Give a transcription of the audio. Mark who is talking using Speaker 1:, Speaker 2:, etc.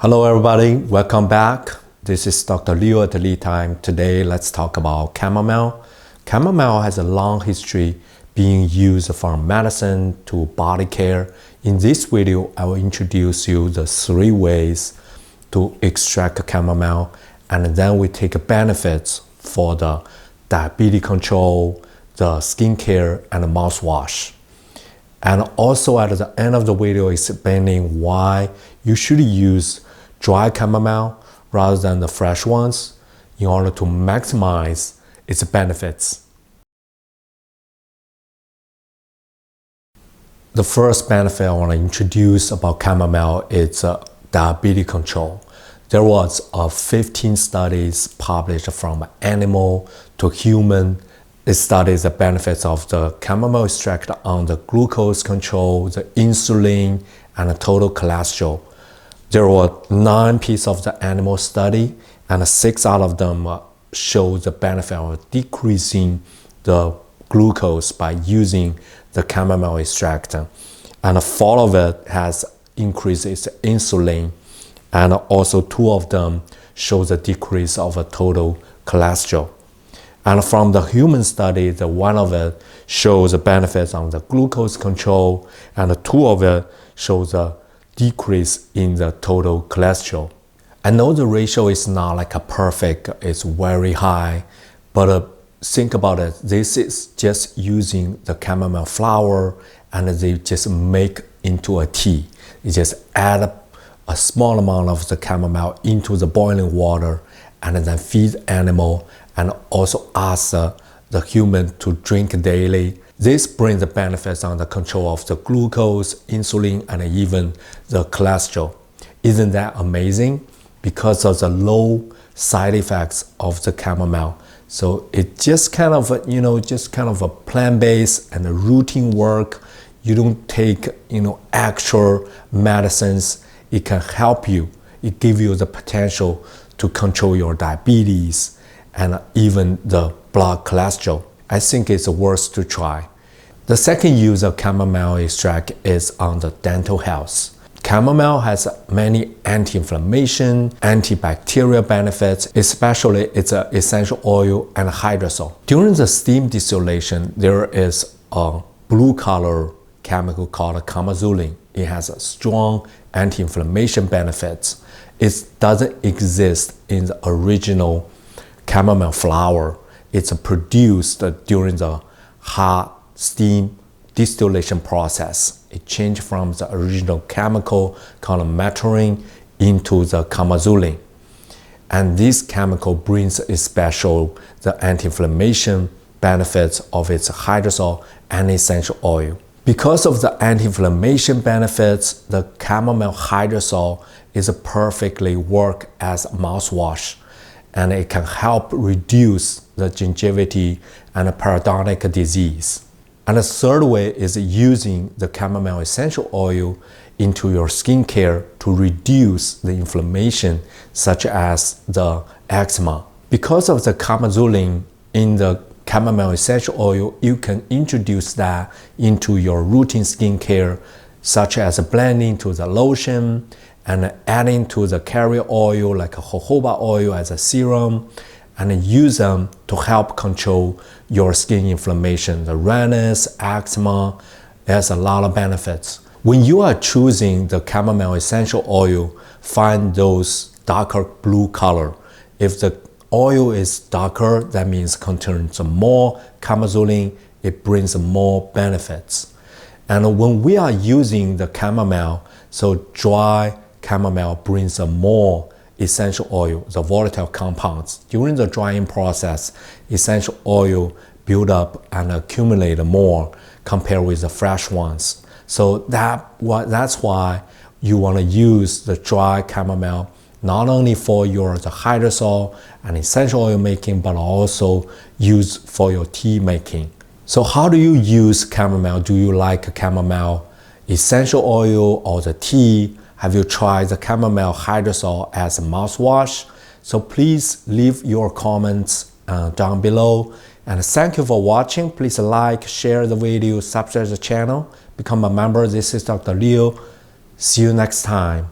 Speaker 1: Hello everybody, welcome back. This is Dr. Leo at Lee Time. Today let's talk about chamomile. Chamomile has a long history being used from medicine to body care. In this video, I will introduce you the 3 ways to extract chamomile, and then we take benefits for the diabetes control, the skincare, and the mouthwash. And also at the end of the video explaining why you should use dry chamomile rather than the fresh ones in order to maximize its benefits. The first benefit I want to introduce about chamomile is diabetes control. There was 15 studies published from animal to human. It studies the benefits of the chamomile extract on the glucose control, the insulin, and the total cholesterol. There were 9 pieces of the animal study, and 6 out of them show the benefit of decreasing the glucose by using the chamomile extract. And 4 of it has increased its insulin, and also 2 of them show the decrease of the total cholesterol. And from the human study, the 1 of it shows the benefits on the glucose control, and the 2 of it shows the decrease in the total cholesterol. I know the ratio is not like a perfect, it's very high, but think about it. This is just using the chamomile flower, and they just make into a tea. You just add a small amount of the chamomile into the boiling water, and then feed the animal, and also ask the human to drink daily. This brings the benefits on the control of the glucose, insulin, and even the cholesterol. Isn't that amazing? Because of the low side effects of the chamomile. So it just kind of, a plant-based and a routine work. You don't take, actual medicines. It can help you. It gives you the potential to control your diabetes and even the blood cholesterol. I think it's worth to try. The second use of chamomile extract is on the dental health. Chamomile has many anti-inflammation, antibacterial benefits, especially its essential oil and hydrosol. During the steam distillation, there is a blue color chemical called chamazulene. It has a strong anti-inflammation benefits. It doesn't exist in the original chamomile flower. It's produced during the hot steam distillation process. It changed from the original chemical called methylene into the chamazulene. And this chemical brings especially the anti-inflammation benefits of its hydrosol and essential oil. Because of the anti-inflammation benefits, the chamomile hydrosol is perfectly work as a mouthwash, and it can help reduce the gingivitis and periodontal disease. And the third way is using the chamomile essential oil into your skincare to reduce the inflammation, such as the eczema. Because of the chamazulene in the chamomile essential oil, you can introduce that into your routine skincare, such as blending to the lotion and adding to the carrier oil like a jojoba oil as a serum, and use them to help control your skin inflammation, the redness, eczema. There's a lot of benefits. When you are choosing the chamomile essential oil, find those darker blue color. If the oil is darker, that means contains more chamazulene, it brings more benefits. And when we are using the chamomile, so dry chamomile brings more essential oil, the volatile compounds. During the drying process, essential oil build up and accumulate more compared with the fresh ones. So that's why you want to use the dry chamomile not only for the hydrosol and essential oil making, but also use for your tea making. So how do you use chamomile? Do you like chamomile essential oil or the tea? Have you tried the chamomile hydrosol as a mouthwash? So please leave your comments down below. And thank you for watching. Please like, share the video, subscribe to the channel, become a member. This is Dr. Leo. See you next time.